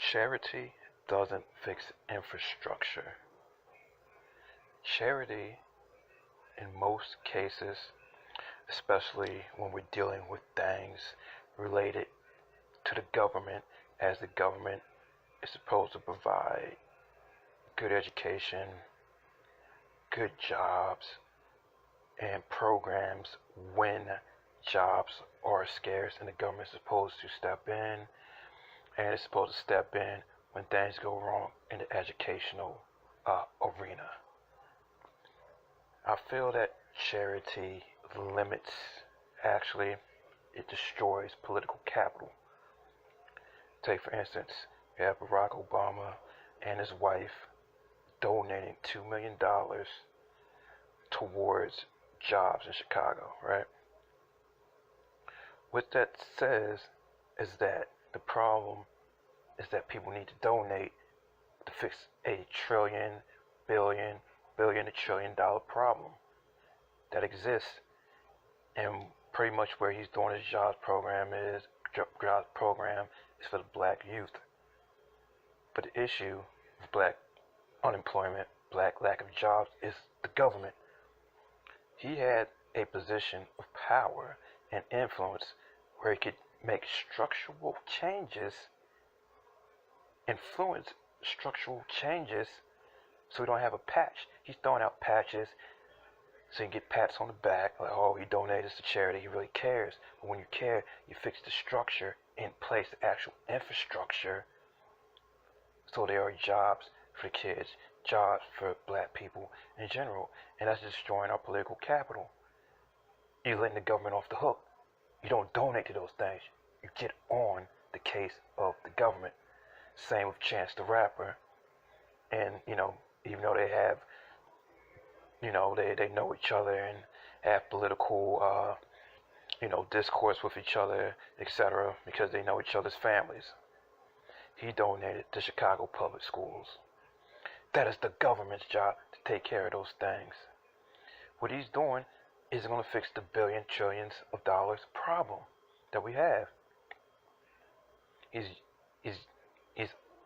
Charity doesn't fix infrastructure. Charity, in most cases, especially when we're dealing with things related to the government, as the government is supposed to provide good education, good jobs, and programs when jobs are scarce, and the government is supposed to step in, and it's supposed to step in when things go wrong in the educational arena. I feel that charity limits, actually, it destroys political capital. Take, for instance, you have Barack Obama and his wife donating $2 million towards jobs in Chicago, right? What that says is that the problem is that people need to donate to fix a trillion, billion, to trillion dollar problem that exists. And pretty much where he's doing his jobs program is for the black youth. But the issue with black unemployment, black lack of jobs, is the government. He had a position of power and influence where he could make structural changes, influence structural changes, so we don't have a patch. He's throwing out patches so you can get pats on the back, like, oh, he donated to charity, he really cares. But when you care, you fix the structure in place, the actual infrastructure, so there are jobs for the kids, jobs for black people in general. And that's destroying our political capital. You're letting the government off the hook. You don't donate to those things. You get on the case of the government. Same with Chance the Rapper. And, even though they have, they know each other and have political, discourse with each other, etc., because they know each other's families. He donated to Chicago public schools. That is the government's job to take care of those things. What he's doing isn't going to fix the billion, trillions of dollars problem that we have. He's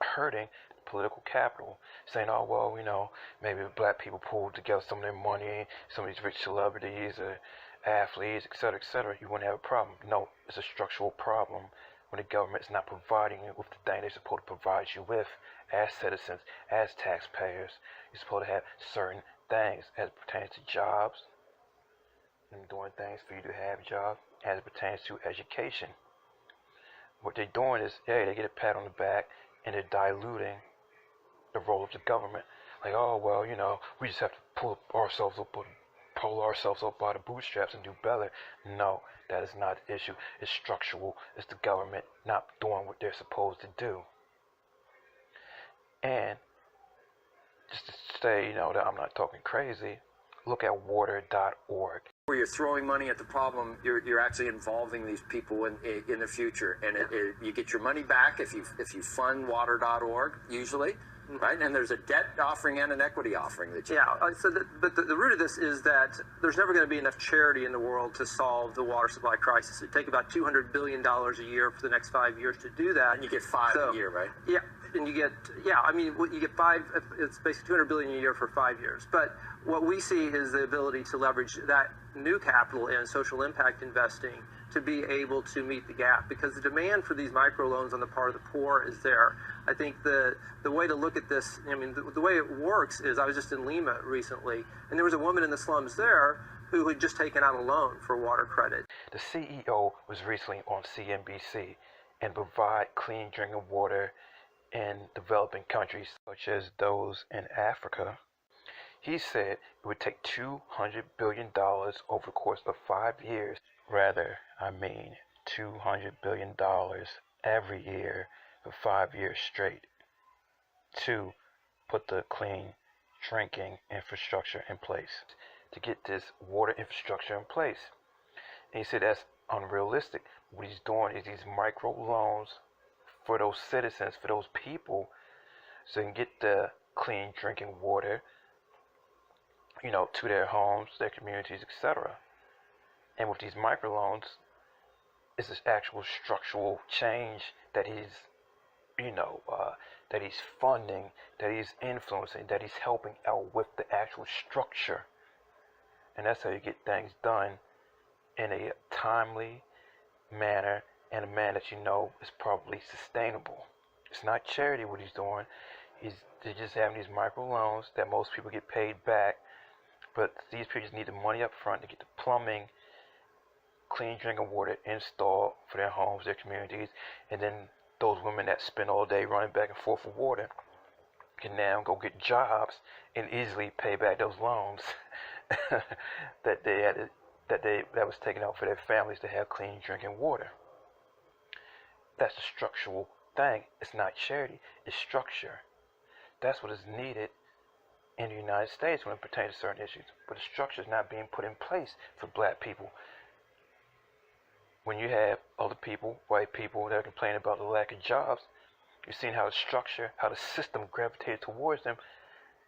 hurting political capital, saying, oh, well, maybe black people pulled together some of their money, some of these rich celebrities or athletes, etc., you wouldn't have a problem. No, it's a structural problem when the government is not providing you with the thing they're supposed to provide you with as citizens, as taxpayers. You're supposed to have certain things as it pertains to jobs, and doing things for you to have jobs, as it pertains to education. What they're doing is, they get a pat on the back, and they're diluting the role of the government. Like, oh, well, we just have to pull ourselves up by the bootstraps and do better. No, that is not the issue. It's structural. It's the government not doing what they're supposed to do. And just to say, that I'm not talking crazy, look at water.org. Where you're throwing money at the problem, you're actually involving these people in the future, and you get your money back if you fund water.org usually, right? And there's a debt offering and an equity offering that you So the root of this is that there's never going to be enough charity in the world to solve the water supply crisis. It'd take about $200 billion a year for the next 5 years to do that. And you get five a year, right? Yeah. And you get, you get five, it's basically $200 billion a year for 5 years. But what we see is the ability to leverage that new capital in social impact investing to be able to meet the gap, because the demand for these microloans on the part of the poor is there. I think the way to look at this, the way it works is, I was just in Lima recently, and there was a woman in the slums there who had just taken out a loan for water credit. The CEO was recently on CNBC and provide clean drinking water in developing countries such as those in Africa. He said it would take $200 billion over the course of 5 years. $200 billion every year for 5 years straight to put the clean drinking infrastructure in place, to get this water infrastructure in place. And he said that's unrealistic. What he's doing is these micro loans for those citizens, for those people, so they can get the clean drinking water, to their homes, their communities, etc. And with these microloans, it's this actual structural change that he's that he's funding, that he's influencing, that he's helping out with the actual structure. And that's how you get things done in a timely manner and a manner that is probably sustainable. It's not charity what he's doing. They're just having these micro loans that most people get paid back, but these people just need the money up front to get the plumbing, clean drinking water installed for their homes, their communities, and then those women that spend all day running back and forth for water can now go get jobs and easily pay back those loans that was taken out for their families to have clean drinking water. That's a structural thing. It's not charity. It's structure. That's what is needed in the United States when it pertains to certain issues. But the structure is not being put in place for black people. When you have other people, white people, that are complaining about the lack of jobs, you're seeing how the structure, how the system gravitated towards them.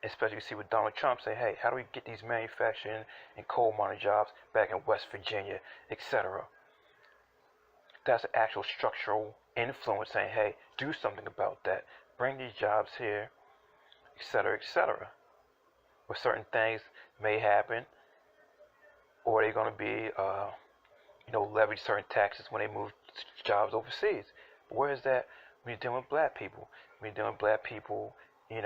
Especially you see with Donald Trump saying, hey, how do we get these manufacturing and coal mining jobs back in West Virginia, etc. That's an actual structural influence saying, hey, do something about that. Bring these jobs here, etc., etc. Where certain things may happen, or they're going to be, levy certain taxes when they move jobs overseas. But where is that when you're dealing with black people? When you're dealing with black people, in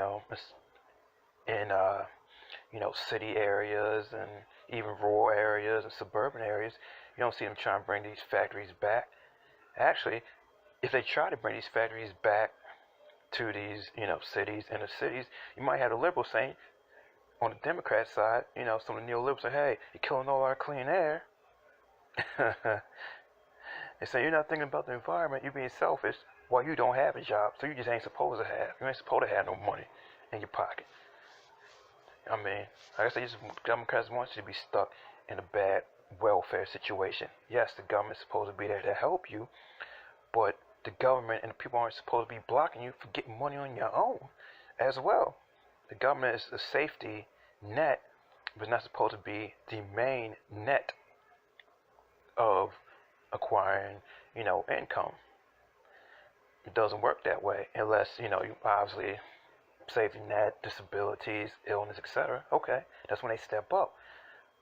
city areas and even rural areas and suburban areas, you don't see them trying to bring these factories back. Actually, if they try to bring these factories back to these, cities, inner cities, you might have the liberals saying, on the Democrat side, some of the neoliberals say, hey, you're killing all our clean air. They say you're not thinking about the environment, you're being selfish while you don't have a job, so you just ain't supposed to have. You ain't supposed to have no money in your pocket. I mean, like I said, Democrats want you to be stuck in a bad welfare situation. Yes, the government's supposed to be there to help you, but the government and the people aren't supposed to be blocking you for getting money on your own as well. The government is a safety net, but it's not supposed to be the main net of acquiring, income. It doesn't work that way unless, you obviously safety net, disabilities, illness, etc. Okay, that's when they step up.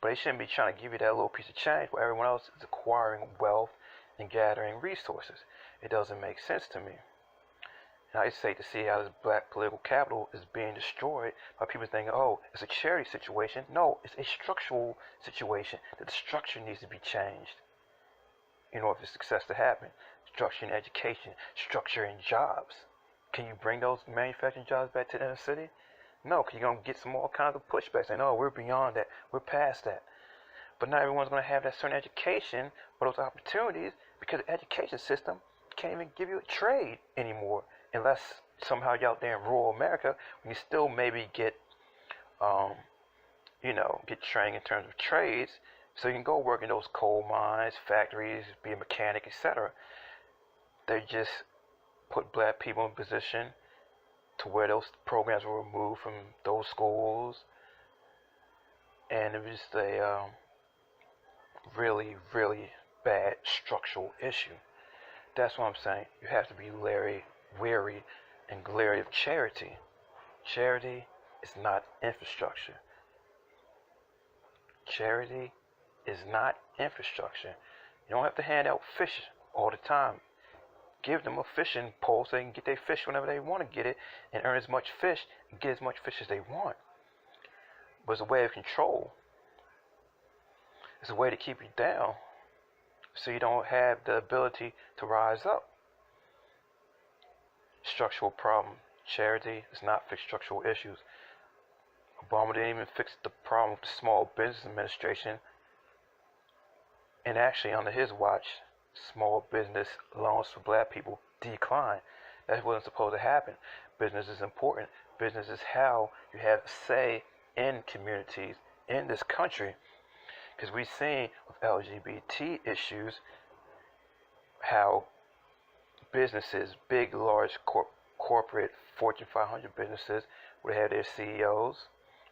But they shouldn't be trying to give you that little piece of change while everyone else is acquiring wealth and gathering resources. It doesn't make sense to me. And I just hate to see how this black political capital is being destroyed by people thinking, oh, it's a charity situation. No, it's a structural situation. That the structure needs to be changed in order for success to happen. Structure in education, structure in jobs. Can you bring those manufacturing jobs back to the inner city? No, because you're going to get some all kinds of pushback saying, oh, we're beyond that, we're past that. But not everyone's going to have that certain education or those opportunities because the education system can't even give you a trade anymore unless somehow you're out there in rural America when you still maybe get, get trained in terms of trades so you can go work in those coal mines, factories, be a mechanic, etc. They just put black people in position to where those programs were removed from those schools, and it was a really, really bad structural issue. That's what I'm saying. You have to be wary and leery of charity. Charity is not infrastructure. Charity is not infrastructure. You don't have to hand out fish all the time. Give them a fishing pole so they can get their fish whenever they want to get it and earn as much fish and get as much fish as they want. But it's a way of control. It's a way to keep you down so you don't have the ability to rise up. Structural problem. Charity does not fix structural issues. Obama didn't even fix the problem with the Small Business Administration. And actually, under his watch, small business loans for black people decline. That wasn't supposed to happen. Business is important. Business is how you have say in communities in this country. Because we've seen with LGBT issues how businesses, big, large corporate Fortune 500 businesses, would have their CEOs.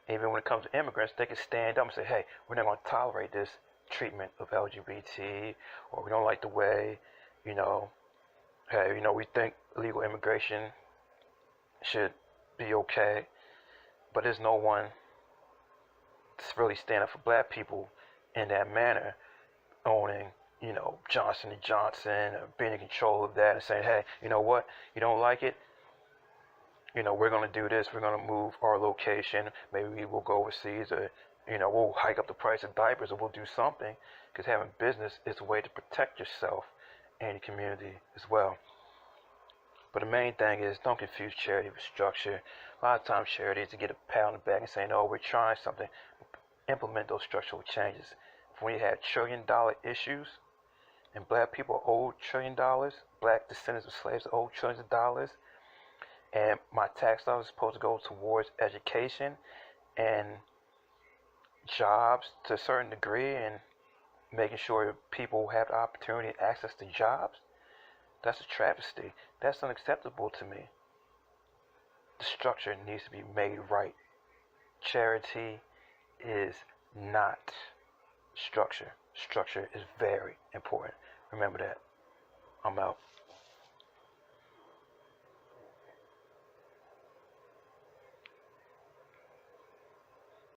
Even when it comes to immigrants, they can stand up and say, hey, we're not going to tolerate this treatment of LGBT, or we don't like the way, hey, we think illegal immigration should be okay, but there's no one that's really standing up for black people in that manner, owning, Johnson & Johnson, or being in control of that and saying, hey, you know what, you don't like it, we're going to do this, we're going to move our location, maybe we will go overseas, or, we'll hike up the price of diapers, or we'll do something, because having business is a way to protect yourself and your community as well. But the main thing is, don't confuse charity with structure. A lot of times charity is to get a pat on the back and saying, oh, we're trying something. Implement those structural changes. When you have trillion-dollar issues, and black people are owed $1 trillion, black descendants of slaves are owed trillions of dollars, and my tax dollars is supposed to go towards education and jobs to a certain degree, and making sure people have the opportunity and access to jobs, that's a travesty. That's unacceptable to me. The structure needs to be made right. Charity is not structure. Structure is very important. Remember that. I'm out.